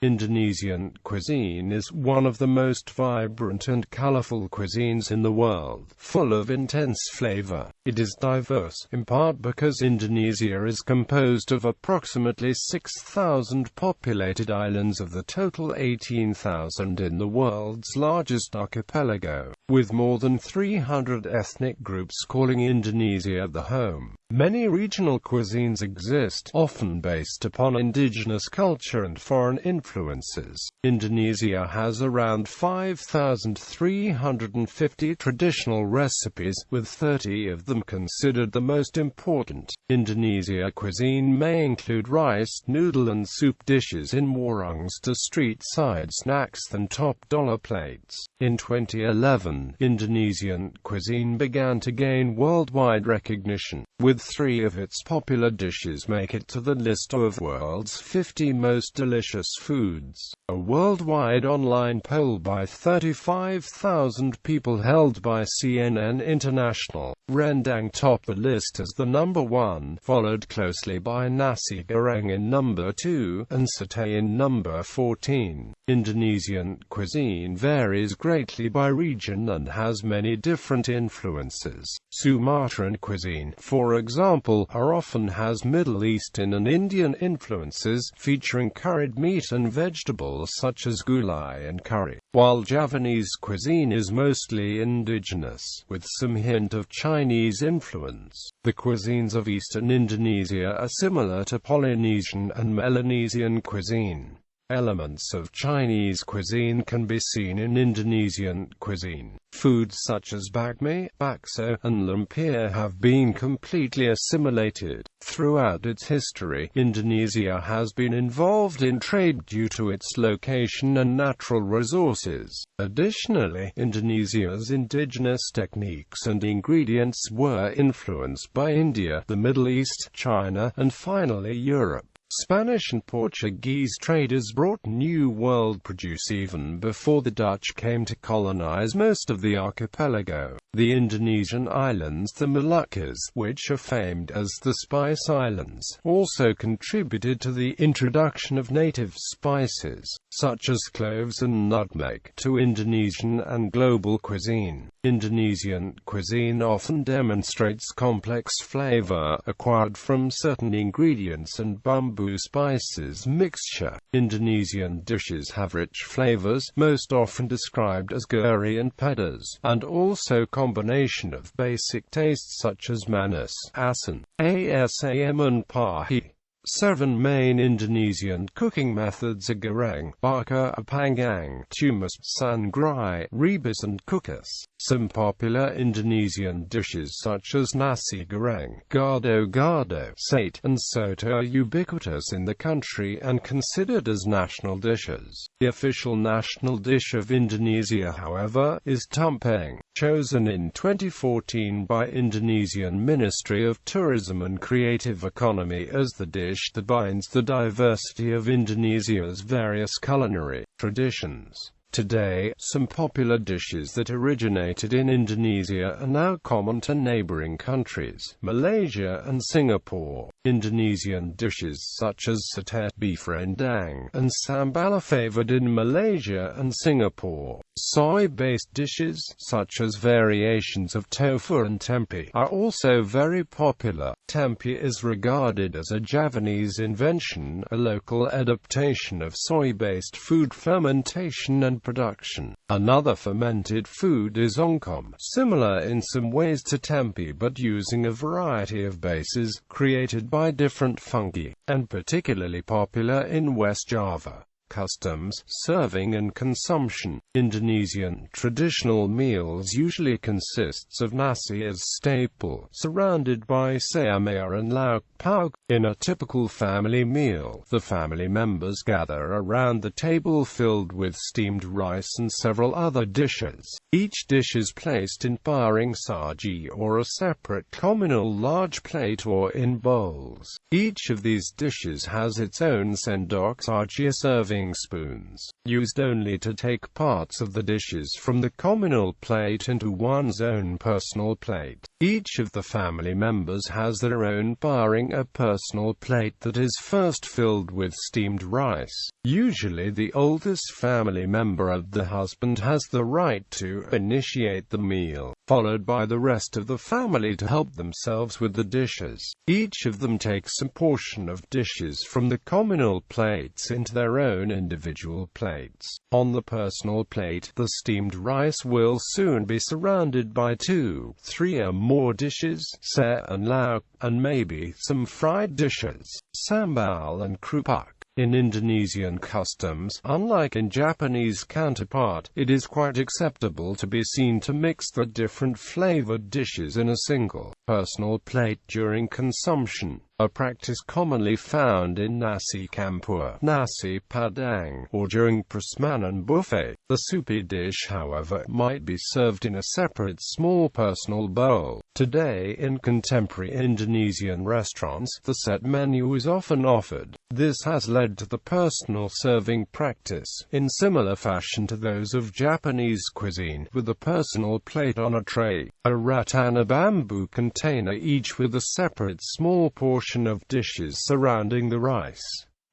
Indonesian cuisine is one of the most vibrant and colorful cuisines in the world, full of intense flavor. It is diverse, in part because Indonesia is composed of approximately 6,000 populated islands of the total 18,000 in the world's largest archipelago, with more than 300 ethnic groups calling Indonesia the home. Many regional cuisines exist, often based upon indigenous culture and foreign influences. Indonesia has around 5,350 traditional recipes, with 30 of them considered the most important. Indonesia cuisine may include rice, noodle and soup dishes in warungs to street-side snacks and top-dollar plates. In 2011, Indonesian cuisine began to gain worldwide recognition, with 3 of its popular dishes make it to the list of world's 50 most delicious foods. A worldwide online poll by 35,000 people held by CNN International, Rendang topped the list as the number 1, followed closely by Nasi Goreng in number 2, and Satay in number 14. Indonesian cuisine varies greatly by region and has many different influences. Sumatran cuisine, for example, often has Middle Eastern and Indian influences, featuring curried meat and vegetables such as gulai and curry, while Javanese cuisine is mostly indigenous, with some hint of Chinese influence. The cuisines of eastern Indonesia are similar to Polynesian and Melanesian cuisine. Elements of Chinese cuisine can be seen in Indonesian cuisine. Foods such as bakmi, bakso, and lumpia have been completely assimilated. Throughout its history, Indonesia has been involved in trade due to its location and natural resources. Additionally, Indonesia's indigenous techniques and ingredients were influenced by India, the Middle East, China, and finally Europe. Spanish and Portuguese traders brought New World produce even before the Dutch came to colonize most of the archipelago. The Indonesian islands, the Moluccas, which are famed as the Spice Islands, also contributed to the introduction of native spices, such as cloves and nutmeg, to Indonesian and global cuisine. Indonesian cuisine often demonstrates complex flavor acquired from certain ingredients and bamboo spices mixture. Indonesian dishes have rich flavors, most often described as gurih and pedas, and also combination of basic tastes such as manis, asam, asam and pahit. 7 main Indonesian cooking methods are goreng, bakar, panggang, tumis, sangrai, rebus and kukus. Some popular Indonesian dishes such as nasi goreng, gado-gado, sate, and soto are ubiquitous in the country and considered as national dishes. The official national dish of Indonesia, however, is tumpeng, chosen in 2014 by Indonesian Ministry of Tourism and Creative Economy as the dish that binds the diversity of Indonesia's various culinary traditions. Today, some popular dishes that originated in Indonesia are now common to neighboring countries, Malaysia and Singapore. Indonesian dishes such as satay, beef rendang, and sambal are favored in Malaysia and Singapore. Soy-based dishes, such as variations of tofu and tempeh, are also very popular. Tempeh is regarded as a Javanese invention, a local adaptation of soy-based food fermentation and production. Another fermented food is ongkom, similar in some ways to tempeh but using a variety of bases, created by different fungi, and particularly popular in West Java. Customs, serving and consumption. Indonesian traditional meals usually consists of nasi as staple, surrounded by sayur and lauk pauk. In a typical family meal, the family members gather around the table filled with steamed rice and several other dishes. Each dish is placed in piring saji or a separate communal large plate or in bowls. Each of these dishes has its own sendok saji serving serving spoons, used only to take parts of the dishes from the communal plate into one's own personal plate. Each of the family members has their own barring a personal plate that is first filled with steamed rice. Usually the oldest family member of the husband has the right to initiate the meal, followed by the rest of the family to help themselves with the dishes. Each of them takes a portion of dishes from the communal plates into their own individual plates. On the personal plate, the steamed rice will soon be surrounded by 2, 3 or more dishes, say and lauk, and maybe some fried dishes, sambal and kerupuk. In Indonesian customs, unlike in Japanese counterpart, it is quite acceptable to be seen to mix the different flavored dishes in a single, personal plate during consumption, a practice commonly found in nasi campur, nasi padang, or during prasmanan buffet. The soupy dish, however, might be served in a separate small personal bowl. Today, in contemporary Indonesian restaurants, the set menu is often offered. This has led to the personal serving practice, in similar fashion to those of Japanese cuisine, with a personal plate on a tray, a rattan, a bamboo container, each with a separate small portion of dishes surrounding the rice.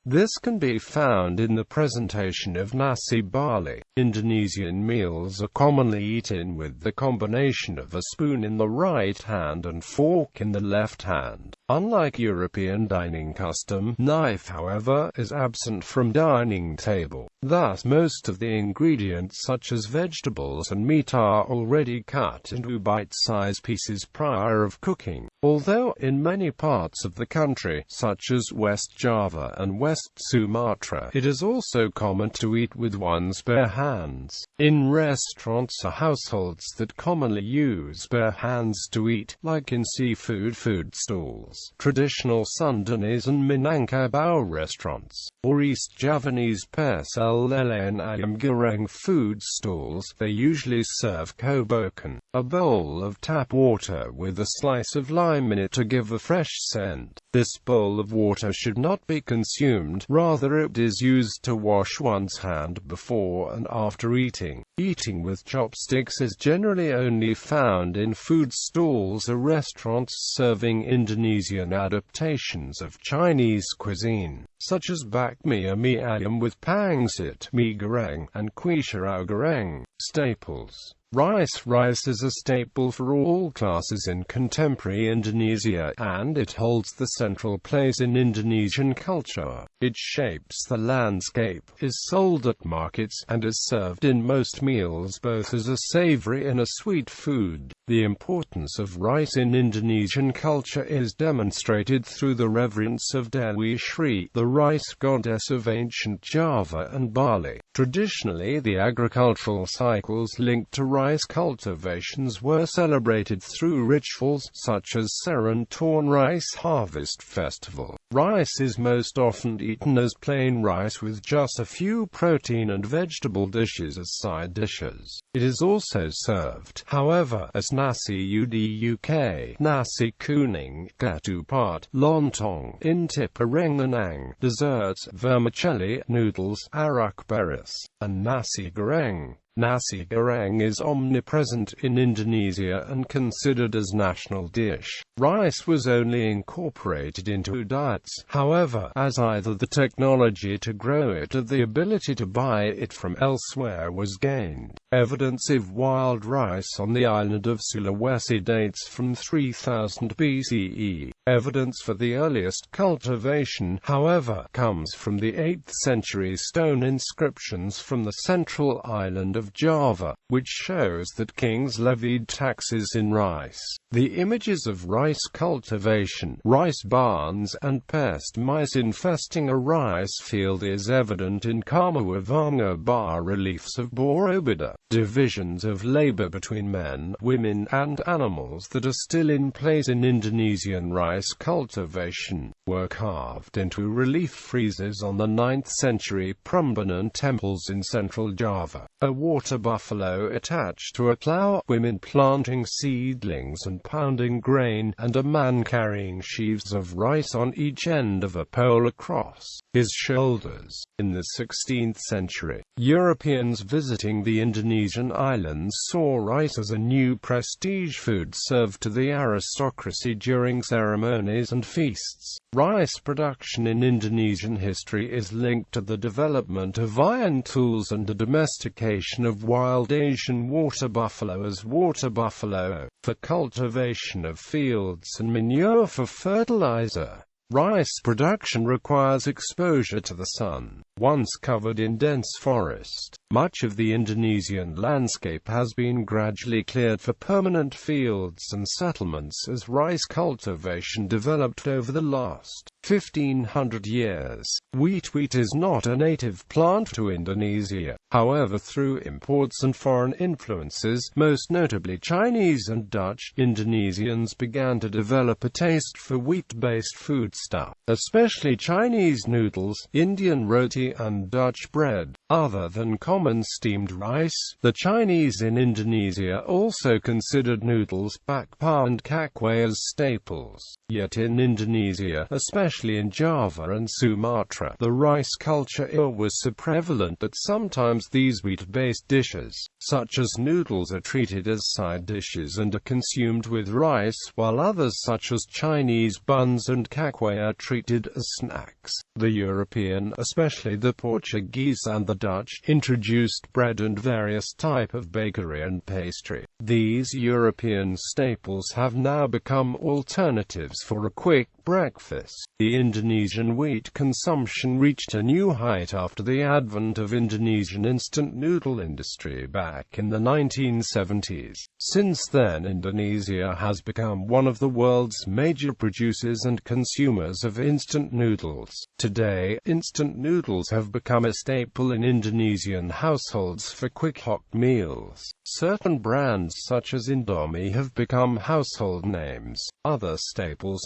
This can be found in the presentation of nasi barley. Indonesian meals are commonly eaten with the combination of a spoon in the right hand and fork in the left hand. Unlike European dining custom, knife, however, is absent from dining table. Thus, most of the ingredients such as vegetables and meat are already cut into bite-sized pieces prior of cooking. Although, in many parts of the country, such as West Java and West Sumatra, it is also common to eat with one's bare hands. In restaurants or households that commonly use bare hands to eat, like in seafood food stalls, traditional Sundanese and Minangkabau restaurants, or East Javanese pesel lele and ayam goreng food stalls, they usually serve kobokan, a bowl of tap water with a slice of lime in it to give a fresh scent. This bowl of water should not be consumed, rather it is used to wash one's hand before and after eating. Eating with chopsticks is generally only found in food stalls or restaurants serving Indonesian adaptations of Chinese cuisine, such as bakmi mie ayam with pangsit mie goreng, and kuih sirau goreng. Staples. Rice is a staple for all classes in contemporary Indonesia, and it holds the central place in Indonesian culture. It shapes the landscape, is sold at markets, and is served in most meals both as a savory and a sweet food. The importance of rice in Indonesian culture is demonstrated through the reverence of Dewi Sri, the rice goddess of ancient Java and Bali. Traditionally, the agricultural cycles linked to rice cultivations were celebrated through rituals such as Serentown Rice Harvest Festival. Rice is most often eaten as plain rice with just a few protein and vegetable dishes as side dishes. It is also served, however, as nasi uduk, nasi kuning, ketupat, lontong, intip rengenang, desserts, vermicelli, noodles, arak beras, and nasi goreng. Nasi goreng is omnipresent in Indonesia and considered as national dish. Rice was only incorporated into diets, however, as either the technology to grow it or the ability to buy it from elsewhere was gained. Evidence of wild rice on the island of Sulawesi dates from 3000 BCE. Evidence for the earliest cultivation, however, comes from the 8th century stone inscriptions from the central island of Java, which shows that kings levied taxes in rice. The images of rice cultivation, rice barns, and pest mice infesting a rice field is evident in Kamuavanga bas-reliefs of Borobudur. Divisions of labor between men, women, and animals that are still in place in Indonesian rice cultivation were carved into relief friezes on the 9th century Prambanan temples in central Java. A water buffalo attached to a plow, women planting seedlings and pounding grain, and a man carrying sheaves of rice on each end of a pole across his shoulders. In the 16th century, Europeans visiting the Indonesian islands saw rice as a new prestige food served to the aristocracy during ceremonies and feasts. Rice production in Indonesian history is linked to the development of iron tools and the domestication of wild Asian water buffalo as water buffalo, for cultivation of fields and manure for fertilizer. Rice production requires exposure to the sun. Once covered in dense forest, much of the Indonesian landscape has been gradually cleared for permanent fields and settlements as rice cultivation developed over the last 1500 years. Wheat is not a native plant to Indonesia. However, through imports and foreign influences, most notably Chinese and Dutch, Indonesians began to develop a taste for wheat-based foodstuff, especially Chinese noodles, Indian roti, and Dutch bread. Other than common steamed rice, the Chinese in Indonesia also considered noodles, bakpao and cakway as staples. Yet in Indonesia, especially in Java and Sumatra, the rice culture was so prevalent that sometimes these wheat-based dishes, such as noodles, are treated as side dishes and are consumed with rice, while others such as Chinese buns and cakway are treated as snacks. The European, especially the Portuguese and the Dutch, introduced bread and various types of bakery and pastry. These European staples have now become alternatives for a quick breakfast. The Indonesian wheat consumption reached a new height after the advent of Indonesian instant noodle industry back in the 1970s. Since then, Indonesia has become one of the world's major producers and consumers of instant noodles. Today, instant noodles have become a staple in Indonesian households for quick hot meals. Certain brands such as Indomie have become household names. Other staple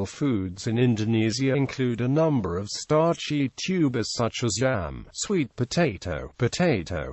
foods in Indonesia include a number of starchy tubers such as yam, sweet potato,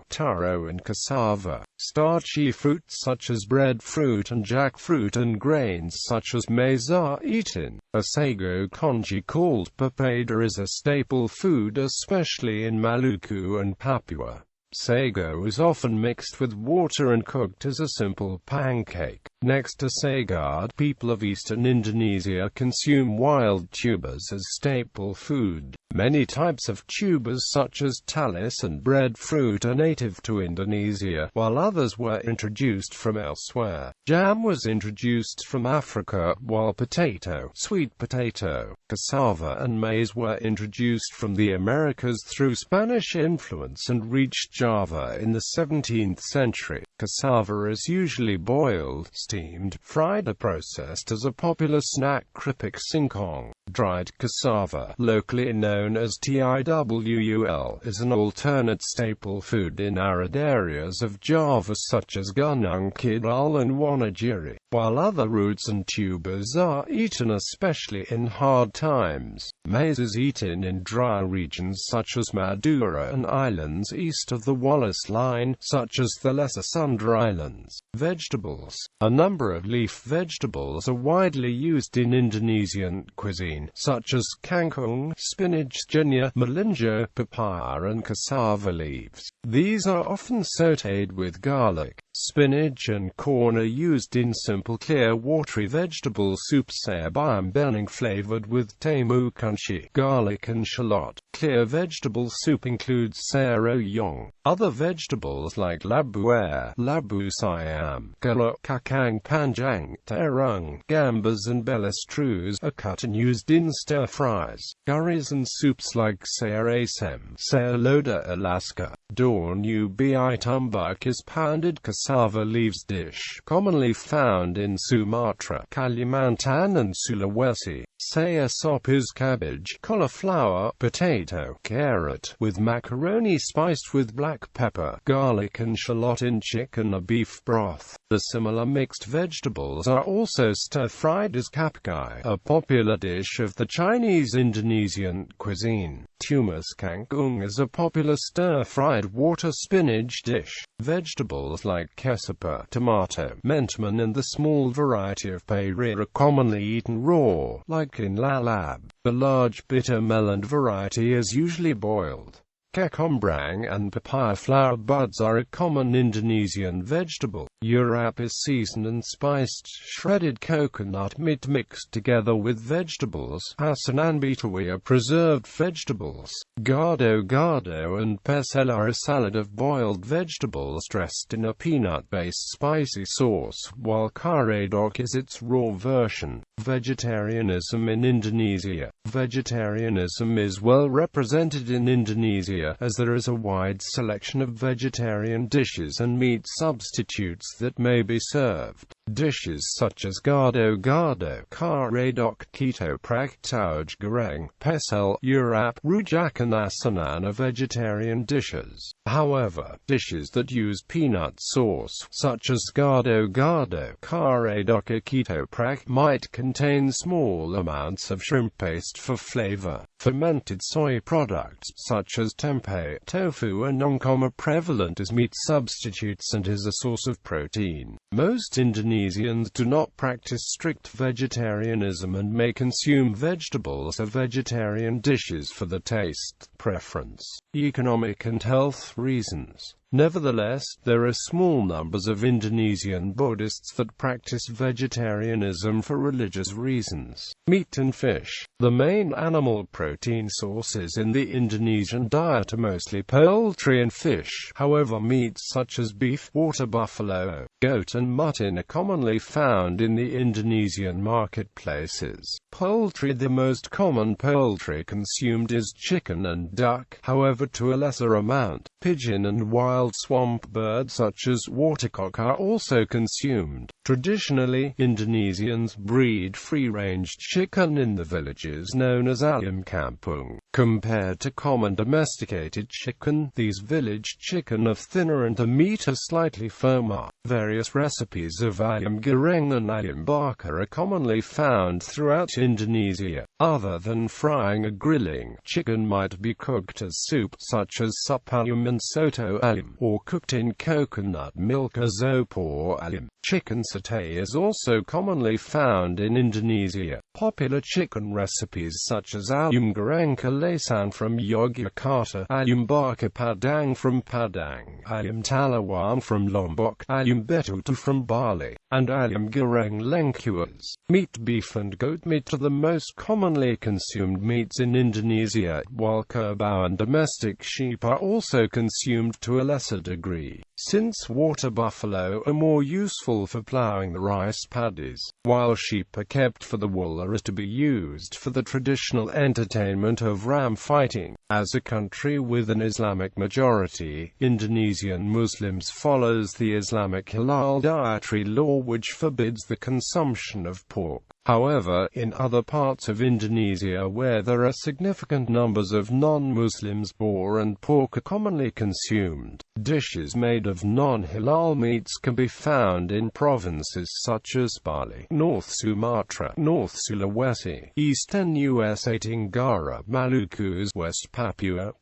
taro and cassava, starchy fruits such as breadfruit and jackfruit, and grains such as maize are eaten. A sago congee called papada is a staple food especially in Maluku and Papua. Sago is often mixed with water and cooked as a simple pancake. Next to sago, people of eastern Indonesia consume wild tubers as staple food. Many types of tubers such as talis and breadfruit are native to Indonesia, while others were introduced from elsewhere. Jam was introduced from Africa, while potato, sweet potato, cassava and maize were introduced from the Americas through Spanish influence and reached Java in the 17th century. Cassava is usually boiled, steamed, fried or processed as a popular snack. Keripik singkong, dried cassava, locally known as tiwul, is an alternate staple food in arid areas of Java such as Gunung Kidul and Wonogiri, while other roots and tubers are eaten especially in hard times. Maize is eaten in dry regions such as Madura and islands east of the Wallace Line, such as the Lesser Sunda Islands. Vegetables. A number of leaf vegetables are widely used in Indonesian cuisine, such as kangkung, spinach, jenya, melinjo, papaya and cassava leaves. These are often sautéed with garlic. Spinach and corn are used in simple clear watery vegetable soups, sayur bening flavored with temu kunci, garlic and shallot. Clear vegetable soup includes sayur oyong. Other vegetables like labu air, labu siam, galok, kacang panjang, terung, gambas and belestrus are cut and used in stir-fries. Curries and soups like sayur asem, sayur loda Alaska, daun ubi tumbuk is pounded cassava cassava leaves dish, commonly found in Sumatra, Kalimantan and Sulawesi. Sayur sop is cabbage, cauliflower, potato, carrot, with macaroni spiced with black pepper, garlic and shallot in chicken or beef broth. The similar mixed vegetables are also stir-fried as kapkai, a popular dish of the Chinese Indonesian cuisine. Tumis kangkung is a popular stir-fried water spinach dish. Vegetables like cassapa, tomato, mentman and the small variety of peri are commonly eaten raw, like in lalab. The large bitter melon variety is usually boiled. Kecombrang and papaya flower buds are a common Indonesian vegetable. Urap is seasoned and spiced shredded coconut meat mixed together with vegetables. Asinan betawi are preserved vegetables. Gado-gado and pesel are a salad of boiled vegetables dressed in a peanut-based spicy sauce, while karedok is its raw version. Vegetarianism in Indonesia. Vegetarianism is well represented in Indonesia, as there is a wide selection of vegetarian dishes and meat substitutes that may be served. Dishes such as gado-gado, karedok, ketoprak, tauge goreng, pesel, urap, rujak and asinan are vegetarian dishes. However, dishes that use peanut sauce, such as gado-gado, karedok or ketoprak, might contain small amounts of shrimp paste for flavor. Fermented soy products, such as tempeh, tofu and nongkom are prevalent as meat substitutes and is a source of protein. Most Indonesians do not practice strict vegetarianism and may consume vegetables or vegetarian dishes for the taste preference, economic and health reasons. Nevertheless, there are small numbers of Indonesian Buddhists that practice vegetarianism for religious reasons. Meat and fish. The main animal protein sources in the Indonesian diet are mostly poultry and fish. However, meats such as beef, water buffalo, goat and mutton are commonly found in the Indonesian marketplaces. Poultry. The most common poultry consumed is chicken and duck, however to a lesser amount. Pigeon and wild swamp birds such as watercock are also consumed. Traditionally, Indonesians breed free-range chicken in the villages known as ayam kampung. Compared to common domesticated chicken, these village chicken are thinner and the meat is slightly firmer. Various recipes of ayam goreng and ayam bakar are commonly found throughout Indonesia. Other than frying or grilling, chicken might be cooked as soup, such as sup ayam and soto ayam, or cooked in coconut milk as opor ayam. Chicken satay is also commonly found in Indonesia. Popular chicken recipes such as ayam goreng kalasan from Yogyakarta, ayam bakar Padang from Padang, ayam talawan from Lombok, ayam betutu from Bali, and ayam goreng lengkuas. Meat, beef and goat meat are the most commonly consumed meats in Indonesia, while kerbau and domestic sheep are also consumed to a lesser degree. Since water buffalo are more useful for plowing the rice paddies, while sheep are kept for the wool or is to be used for the traditional entertainment of ram fighting. As a country with an Islamic majority, Indonesian Muslims follows the Islamic halal dietary law which forbids the consumption of pork. However, in other parts of Indonesia where there are significant numbers of non-Muslims, boar and pork are commonly consumed. Dishes made of non-halal meats can be found in provinces such as Bali, North Sumatra, North Sulawesi, Eastern USA, Tenggara, Maluku, West Papua,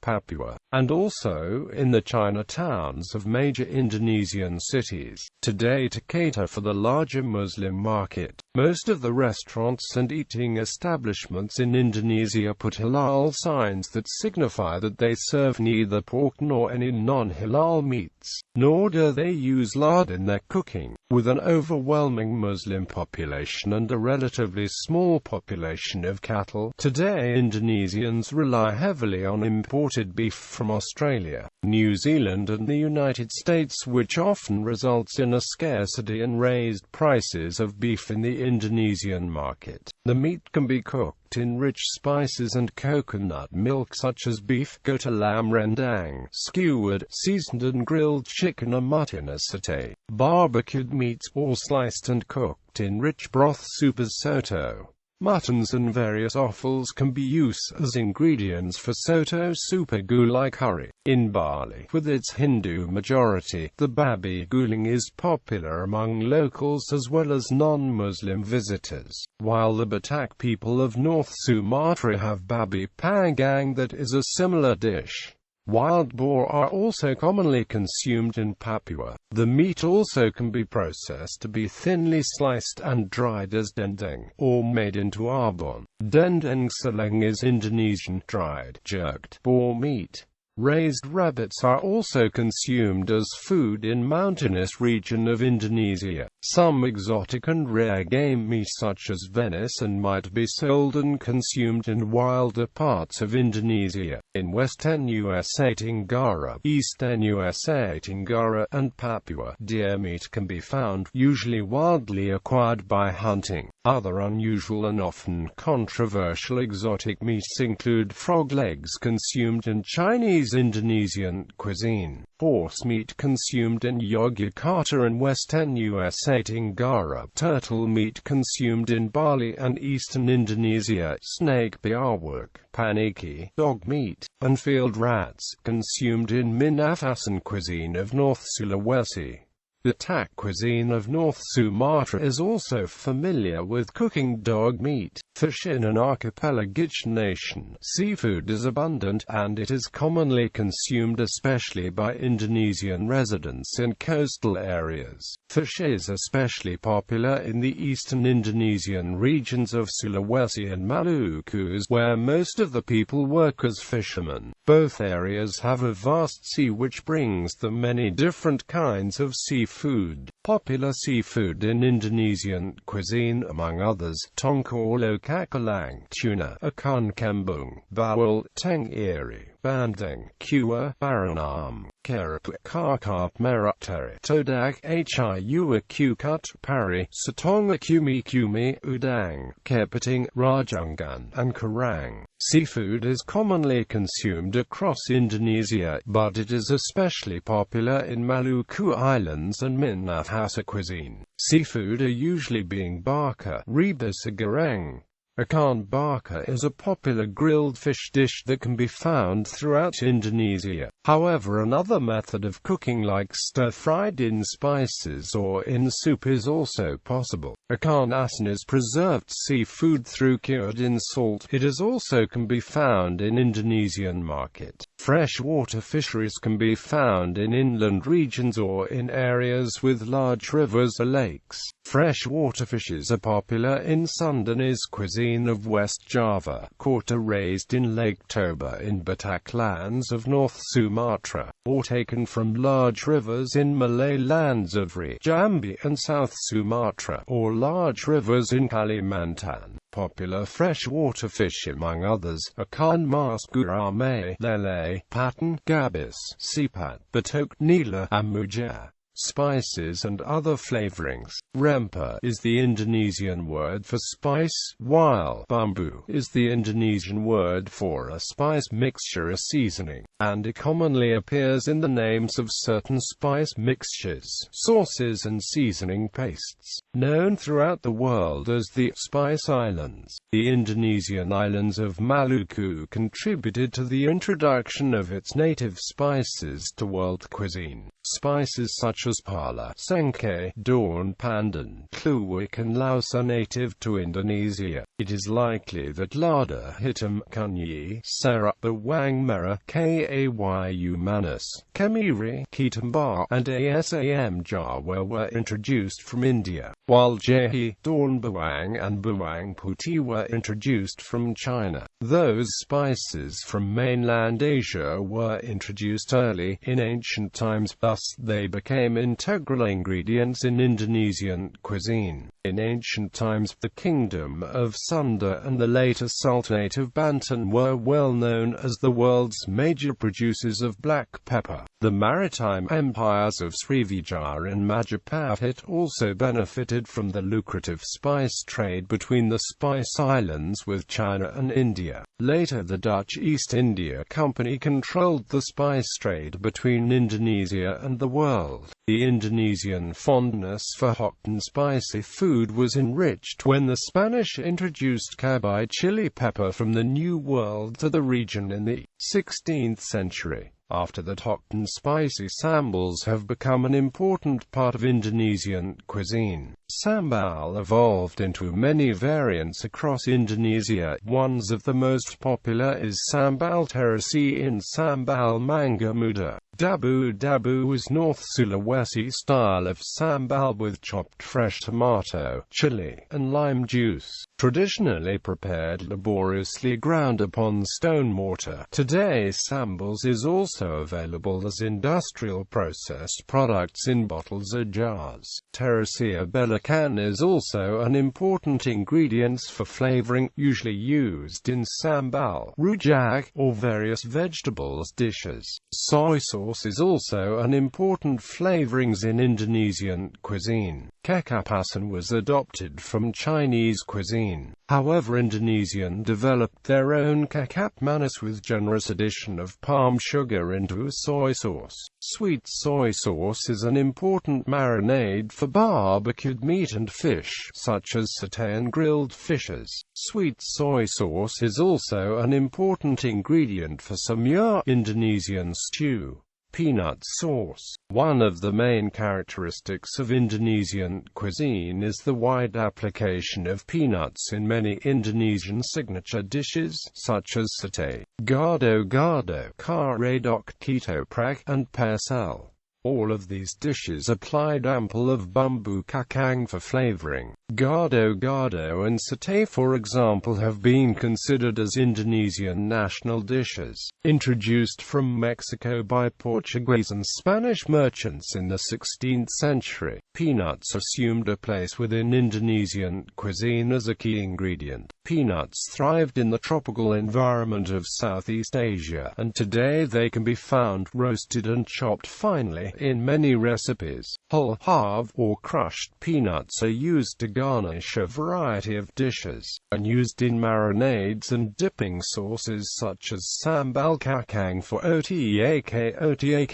and also in the Chinatowns of major Indonesian cities. Today, to cater for the larger Muslim market, most of the restaurants and eating establishments in Indonesia put halal signs that signify that they serve neither pork nor any non-halal meats, nor do they use lard in their cooking. With an overwhelming Muslim population and a relatively small population of cattle, today Indonesians rely heavily on imported beef from Australia, New Zealand and the United States, which often results in a scarcity and raised prices of beef in the Indonesian market. The meat can be cooked in rich spices and coconut milk such as beef, goat, lamb, rendang, skewered, seasoned and grilled chicken, or mutton as satay, barbecued meats, or sliced and cooked in rich broth soup as soto. Muttons and various offals can be used as ingredients for soto soup, a gulai curry. In Bali, with its Hindu majority, the babi guling is popular among locals as well as non-Muslim visitors, while the Batak people of North Sumatra have babi panggang that is a similar dish. Wild boar are also commonly consumed in Papua. The meat also can be processed to be thinly sliced and dried as dendeng, or made into abon. Dendeng seleng is Indonesian dried, jerked boar meat. Raised rabbits are also consumed as food in mountainous region of Indonesia. Some exotic and rare game meat such as venison might be sold and consumed in wilder parts of Indonesia. In Western USA, Tenggara, Eastern USA, Tenggara, and Papua, deer meat can be found, usually wildly acquired by hunting. Other unusual and often controversial exotic meats include frog legs consumed in Chinese Indonesian cuisine, horse meat consumed in Yogyakarta and Western USA, Tenggara, turtle meat consumed in Bali and Eastern Indonesia, snake biawak, paniki, dog meat, and field rats consumed in Minahasa cuisine of North Sulawesi. The Tak cuisine of North Sumatra is also familiar with cooking dog meat. Fish in an archipelagic nation, seafood is abundant, and it is commonly consumed especially by Indonesian residents in coastal areas. Fish is especially popular in the eastern Indonesian regions of Sulawesi and Maluku, where most of the people work as fishermen. Both areas have a vast sea which brings them many different kinds of seafood. Popular seafood in Indonesian cuisine, among others, tongkol kakalang, tuna, ikan kembung, bawal, tengiri, bandeng, kua, baranam, kerap, kakap merah, teri, todak, hiu, kukut, pari, sotong, kumi, udang, kepiting, rajangan, and karang. Seafood is commonly consumed across Indonesia, but it is especially popular in Maluku Islands and Minahasa cuisine. Seafood are usually being bakar, rebus goreng. Ikan bakar is a popular grilled fish dish that can be found throughout Indonesia. However, another method of cooking, like stir-fried in spices or in soup, is also possible. Ikan asin is preserved seafood through cured in salt. It is also can be found in Indonesian market. Freshwater fisheries can be found in inland regions or in areas with large rivers or lakes. Freshwater fishes are popular in Sundanese cuisine of West Java. Caught are raised in Lake Toba in Batak lands of North Sumatra, or taken from large rivers in Malay lands of Jambi and South Sumatra, or large rivers in Kalimantan. Popular freshwater fish among others, ikan mas, gurame, lele, patin, gabis, sipat, batok, nila, amuja. Spices and other flavorings. Rempah is the Indonesian word for spice, while bambu is the Indonesian word for a spice mixture, a seasoning, and it commonly appears in the names of certain spice mixtures, sauces and seasoning pastes, known throughout the world as the Spice Islands. The Indonesian islands of Maluku contributed to the introduction of its native spices to world cuisine. Spices such as pala, sengkeh, daun pandan, kluwak and laos are native to Indonesia. It is likely that lada hitam, kunyit, serap, bawang merah, kayu manis, kemiri, ketumbar, and asam jawa were introduced from India, while jahe, daun bawang and bawang putih were introduced from China. Those spices from mainland Asia were introduced early in ancient times, thus they became became integral ingredients in Indonesian cuisine. In ancient times, the Kingdom of Sunda and the later Sultanate of Banten were well known as the world's major producers of black pepper. The maritime empires of Srivijaya and Majapahit also benefited from the lucrative spice trade between the Spice Islands with China and India. Later, the Dutch East India Company controlled the spice trade between Indonesia and the world. The Indonesian fondness for hot and spicy food was enriched when the Spanish introduced cabai chili pepper from the New World to the region in the 16th century. After that, hot and spicy sambals have become an important part of Indonesian cuisine. Sambal evolved into many variants across Indonesia. One of the most popular is sambal terasi and sambal mangga muda. Dabu is North Sulawesi style of sambal with chopped fresh tomato, chili, and lime juice, traditionally prepared laboriously ground upon stone mortar. Today, sambals is also available as industrial processed products in bottles or jars. Terasi belacan is also an important ingredient for flavoring, usually used in sambal, rujak, or various vegetables dishes. Soy sauce is also an important flavorings in Indonesian cuisine. Kekapasan was adopted from Chinese cuisine. However, Indonesian developed their own kecap manis with generous addition of palm sugar into soy sauce. Sweet soy sauce is an important marinade for barbecued meat and fish, such as satay and grilled fishes. Sweet soy sauce is also an important ingredient for samyar, Indonesian stew. Peanut sauce. One of the main characteristics of Indonesian cuisine is the wide application of peanuts in many Indonesian signature dishes, such as satay, gado-gado, karedok, ketoprak, and pesel. All of these dishes applied ample of bumbu kakang for flavoring. Gado-gado and satay, for example, have been considered as Indonesian national dishes. Introduced from Mexico by Portuguese and Spanish merchants in the 16th century, peanuts assumed a place within Indonesian cuisine as a key ingredient. Peanuts thrived in the tropical environment of Southeast Asia, and today they can be found roasted and chopped finely in many recipes. Whole, halved, or crushed peanuts are used to garnish a variety of dishes, and used in marinades and dipping sauces such as sambal kakang for otak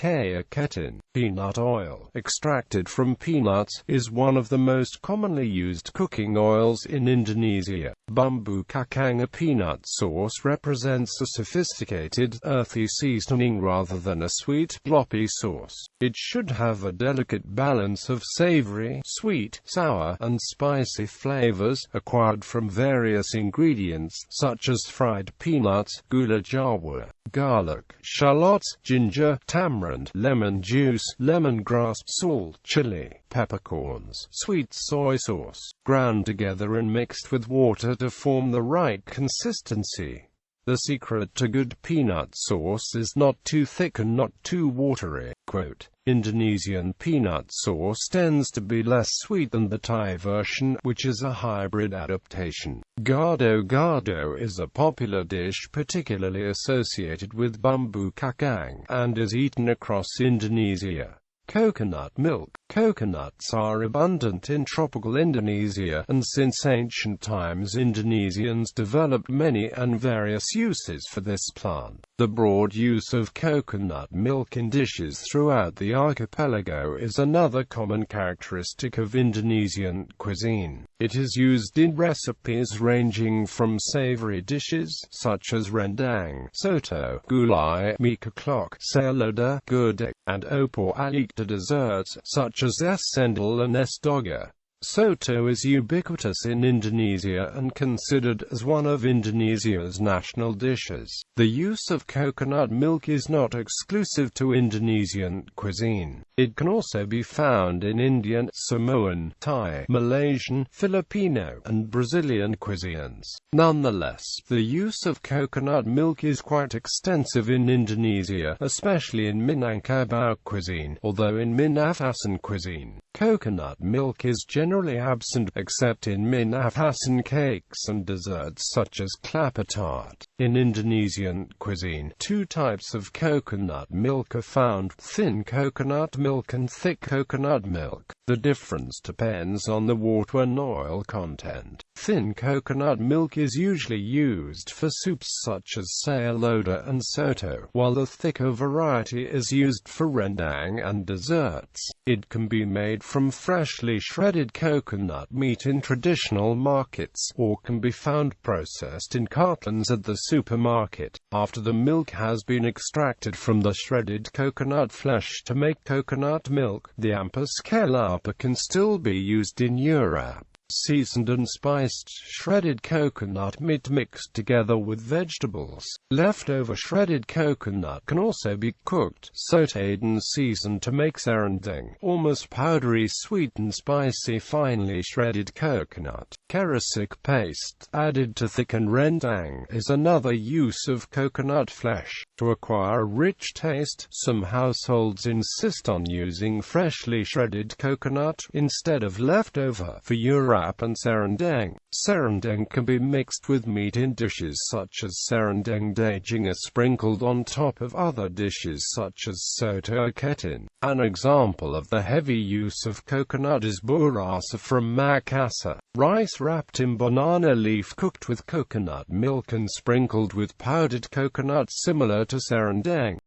aketin. Peanut oil, extracted from peanuts, is one of the most commonly used cooking oils in Indonesia. Bumbu kakang, a peanut sauce, represents a sophisticated, earthy seasoning rather than a sweet, gloppy sauce. It should have a delicate balance of savory, sweet, sour, and spicy flavors, acquired from various ingredients, such as fried peanuts, gula jawa, garlic, shallots, ginger, tamarind, lemon juice, lemongrass, salt, chili, peppercorns, sweet soy sauce, ground together and mixed with water to form the right consistency. The secret to good peanut sauce is not too thick and not too watery. Quote, Indonesian peanut sauce tends to be less sweet than the Thai version, which is a hybrid adaptation. Gado-gado is a popular dish particularly associated with bumbu kakang, and is eaten across Indonesia. Coconut milk. Coconuts are abundant in tropical Indonesia, and since ancient times Indonesians developed many and various uses for this plant. The broad use of coconut milk in dishes throughout the archipelago is another common characteristic of Indonesian cuisine. It is used in recipes ranging from savory dishes, such as rendang, soto, gulai, mie keklok, selada, gudeg, and opor alik, to desserts, such as es cendol and es doger. Soto is ubiquitous in Indonesia and considered as one of Indonesia's national dishes. The use of coconut milk is not exclusive to Indonesian cuisine. It can also be found in Indian, Samoan, Thai, Malaysian, Filipino, and Brazilian cuisines. Nonetheless, the use of coconut milk is quite extensive in Indonesia, especially in Minangkabau cuisine, although in Minahasa cuisine, coconut milk is generally absent, except in Minahasa cakes and desserts such as kelapa tart. In Indonesian cuisine, two types of coconut milk are found: thin coconut milk and thick coconut milk. The difference depends on the water and oil content. Thin coconut milk is usually used for soups such as sayur lodeh and soto, while the thicker variety is used for rendang and desserts. It can be made from freshly shredded coconut meat in traditional markets, or can be found processed in cartons at the supermarket. After the milk has been extracted from the shredded coconut flesh to make coconut milk, the ampas kelapa can still be used in Europe. Seasoned and spiced shredded coconut meat mixed together with vegetables. Leftover shredded coconut can also be cooked, sautéed and seasoned to make serundeng, almost powdery sweet and spicy finely shredded coconut. Kerisik paste, added to thicken rendang, is another use of coconut flesh. To acquire a rich taste, some households insist on using freshly shredded coconut instead of leftover for Europe and serundeng. Serundeng can be mixed with meat in dishes such as serundeng daging, sprinkled on top of other dishes such as soto ketin. An example of the heavy use of coconut is burasa from Makassar. Rice wrapped in banana leaf cooked with coconut milk and sprinkled with powdered coconut similar to serundeng.